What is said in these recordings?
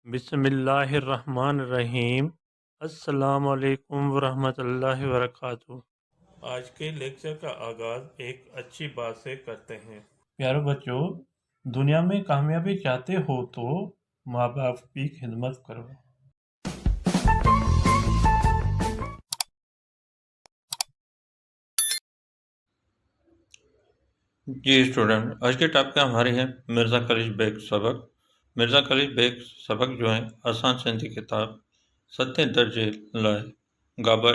बिस्मिल्लाहिर्रहमानिर्रहीम। अस्सलाम वालेकुम वरहमतुल्लाहि वबरकातुहू। आज के लेक्चर का आगाज़ एक अच्छी बात से करते हैं। प्यारे बच्चों, दुनिया में कामयाबी चाहते हो तो माँ बाप की खिदमत करो। जी स्टूडेंट, आज के टॉपिक हमारे हैं मिर्ज़ा खलील बेग सबक। मिर्ज़ा खलील बेग सबक जो है आसान सिंधी किताब 7वें दर्जे लाए गाबा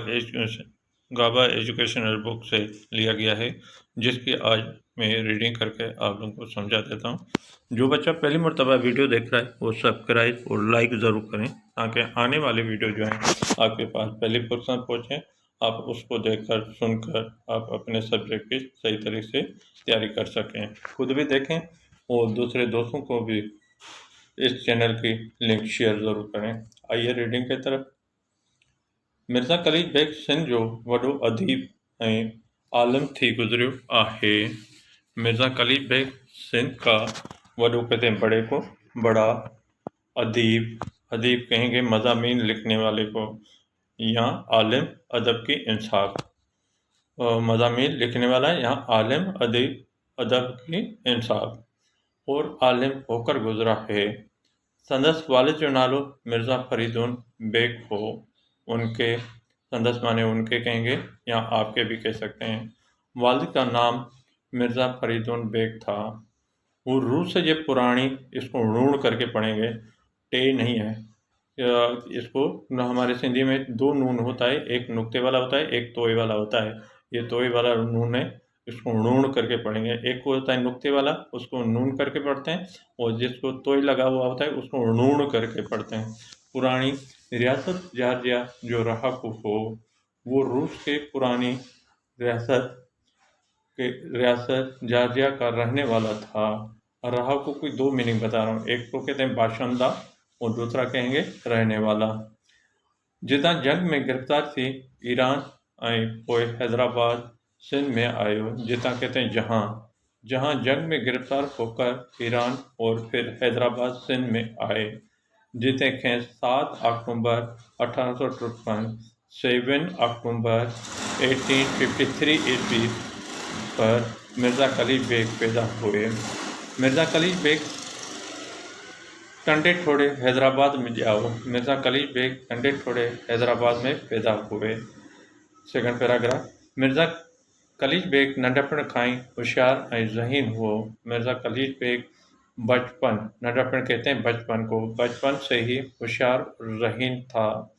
एजुकेशनल बुक से लिया गया है, जिसकी आज मैं रीडिंग करके आप लोगों को समझा देता हूँ। जो बच्चा पहली मरतबा वीडियो देख रहा है वो सब्सक्राइब और लाइक ज़रूर करें, ताकि आने वाले वीडियो जो हैं आपके पास पहली फुर्सत पहुँचें। आप उसको देखकर सुनकर आप अपने सब्जेक्ट की सही तरीके से तैयारी कर सकें, खुद भी देखें और दूसरे दोस्तों को भी इस चैनल की लिंक शेयर ज़रूर करें। आइए रीडिंग की तरफ। मिर्ज़ा खलील बेग सिंध जो वॾो अदीब ऐं आलिम थी गुज़रियो आहे। मिर्ज़ा खलील बेग सिंध का वॾो कहते हैं बड़े को, बड़ा अदीब कहेंगे मज़ामीन लिखने वाले को, या आलिम अदब की इंसाफ। मज़ामीन लिखने वाला यहाँ आलिम अदब की इंसाफ और आलिम होकर गुजरा है। संदस वालिद जो नालो मिर्ज़ा फरीदुन बेग हो। उनके संदस माने उनके कहेंगे या आपके भी कह सकते हैं। वालिद का नाम मिर्ज़ा फरीदुन बेग था। वो रूस से ये पुरानी, इसको ऋण करके पढ़ेंगे, टे नहीं है। इसको हमारे सिंधी में दो नून होता है, एक नुक्ते वाला होता है, एक तोय वाला होता है। ये तोय वाला नून है, इसको नून करके पढ़ेंगे। एक को होता है नुक्ते वाला, उसको नून करके पढ़ते हैं, और जिसको तोय लगा हुआ होता है उसको नून करके पढ़ते हैं। पुरानी रियासत जॉर्जिया जो रहा को हो, वो रूस के पुरानी रियासत जॉर्जिया का रहने वाला था। रहा को कोई दो मीनिंग बता रहा हूँ, एक को कहते हैं बाशिंदा और दूसरा कहेंगे रहने वाला। जिदा जंग में गिरफ्तार थी ईरान ऐं पोइ हैदराबाद सिंध में आयो। जिता कहते हैं जहाँ जंग में गिरफ्तार होकर ईरान और फिर हैदराबाद सिंध में आए। जिते खें 7 अक्टूबर 1853 7 अक्टूबर 1853 ईस्वी पर मिर्ज़ा खलील बेग पैदा हुए। मिर्ज़ा खलील बेग टंडे ठोड़े हैदराबाद में जाओ। मिर्ज़ा खलील बेग टंडे ठोड़े हैदराबाद में पैदा हुए। Second paragraph. मिर्ज़ा खलील बेग नंढपण खां ई होशियार ऐं ज़हीन हुओ। मिर्ज़ा खलील बेग नंढपण कहते हैं बचपन को, बचपन से ही होशियार ज़हीन था।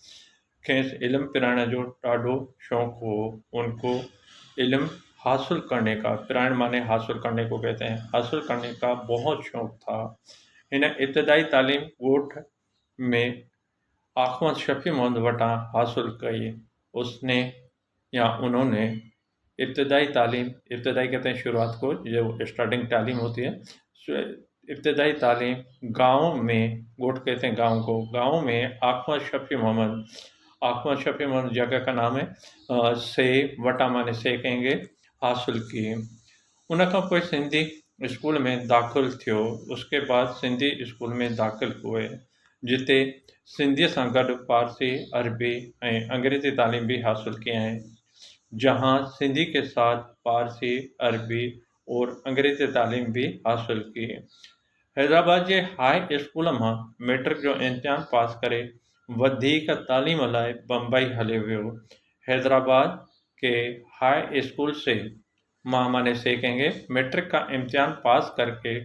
खेस इल्म पिराइण जो ॾाढो शौक़ हो। उनको इल्म हासिल करने का, पिराइण माने हासिल करने को कहते हैं, हासिल करने का बहुत शौक़ था। हिन इब्तदाई तालीम ॻोठ में आखमद शफ़ी मोहम्मद वटां हासिल कई। उसने या उन्होंने इब्तदाई कहते हैं शुरुआत को, जो स्टार्टिंग तालीम होती है। इब्तदाई तालीम गाँव में, ॻोठ कहते हैं गाँव को, गाँव में आखमद शफ़ी मोहम्मद जगह का नाम है। से वटा माने से कहेंगे हासिल की। उन खां पोइ सिंधी स्कूल में दाख़िल थियो। उसके बाद सिंधी स्कूल में दाख़िल हुए, जिते सिंधीअ सां गॾु फारसी, अरबी ऐं अंग्रेज़ी तालीम भी हासिल की है। जहाँ सिंधी के साथ फारसी, अरबी और अंग्रेज़ी तालीम भी हासिल की। हैदराबाद जे हाई स्कूल मां मैट्रिक जो इम्तिहान पास करे वधीक तालीम लाइ बम्बई हले वियो। हैदराबाद के हाई स्कूल से मां माने से कहेंगे मैट्रिक का इम्तिहान पास करके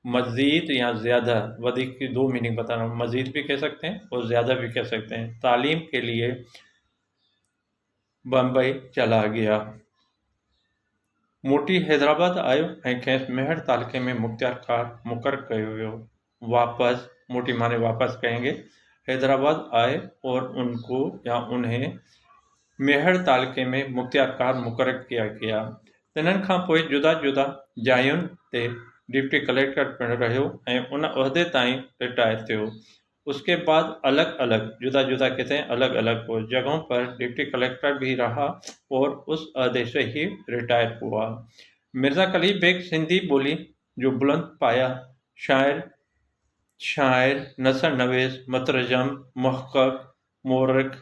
मज़ीद या ज़्यादा, वधीक की दो मीनिंग बता रहा हूँ, मज़ीद भी कह सकते हैं और ज़्यादा भी कह सकते हैं, तालीम के लिए बम्बई चला गया। मोटी हैदराबाद आयो ऐं खेसि मेहर तालुके में मुक़ररु कयो वियो। वापस, मोटी माने वापस कहेंगे, हैदराबाद आए और उनको या उन्हें मेहर तालुके में मुक़ररु किया गया। तिन्हनि खां पोइ जुदा जुदा जायुनि ते डिप्टी कलेक्टर पिणु रहियो ऐं उन उहिदे ताईं रिटायर थियो। उसके बाद अलग अलग, जुदा जुदा कहते हैं अलग अलग जगहों पर डिप्टी कलेक्टर भी रहा और उस अहदे से ही रिटायर हुआ। मिर्ज़ा खलील बेग सिंधी बोली जो बुलंद पाया शायर शायर, नसर नवेस, मतरजम, मुहक्कक, मोरख,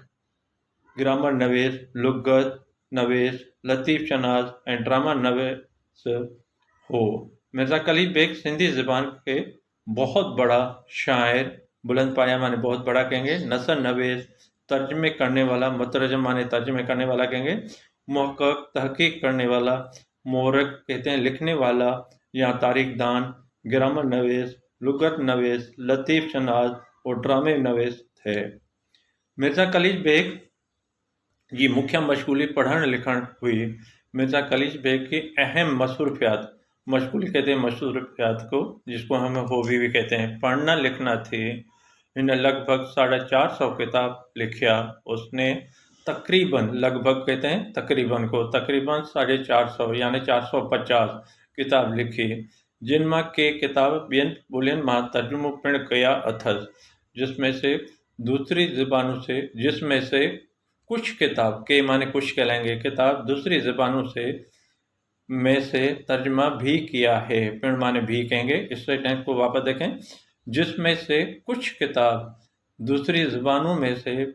ग्रामर नवेस, लुगत नवेस, लतीफ़ शनाज एंड ड्रामा नवेस हो। मिर्ज़ा कलीम बेग सिंधी ज़बान के बहुत बड़ा शायर, बुलंद पाया माने बहुत बड़ा कहेंगे, नसर नवेस तर्जमे करने वाला, मुतरजम माने तर्जमे करने वाला कहेंगे, मुहक्कक तहकीक करने वाला, मोरख कहते हैं लिखने वाला या तारीख दान, ग्रामर नवेस, लुगत नवेस, लतीफ़ शनाज और ड्रामे नवेस थे। मिर्ज़ा कलीम बेग जी मुख्य मशगूली पढ़ण लिखण हुई। मिर्ज़ा कलीम बेग की अहम मसरूफियात, मशगूली कहते हैं मसरूफियात को, जिसको हम हॉबी भी कहते हैं, पढ़ना लिखना थी। इन्हें लगभग 450 किताब लिखिया उसने। तकरीबन, लगभग कहते हैं तकरीबन को, तकरीबन 450 यानी 450 किताब लिखी, जिनमां के किताब ॿियनि ॿोलियुनि मां तर्जुमो पिण कया अथसि, जिसमें से कुछ किताब, के माने कुछ कहलाएंगे, किताब दूसरी ज़बानों में से तर्जमा भी किया है। पिण माने भी कहेंगे, इस सेंटेंस को वापस देखें, जिसमें से कुछ किताब दूसरी ज़बानों में से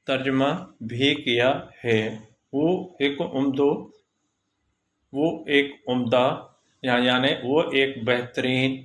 तर्जमा भी किया है। वो एक उम्दा यानी वो एक बेहतरीन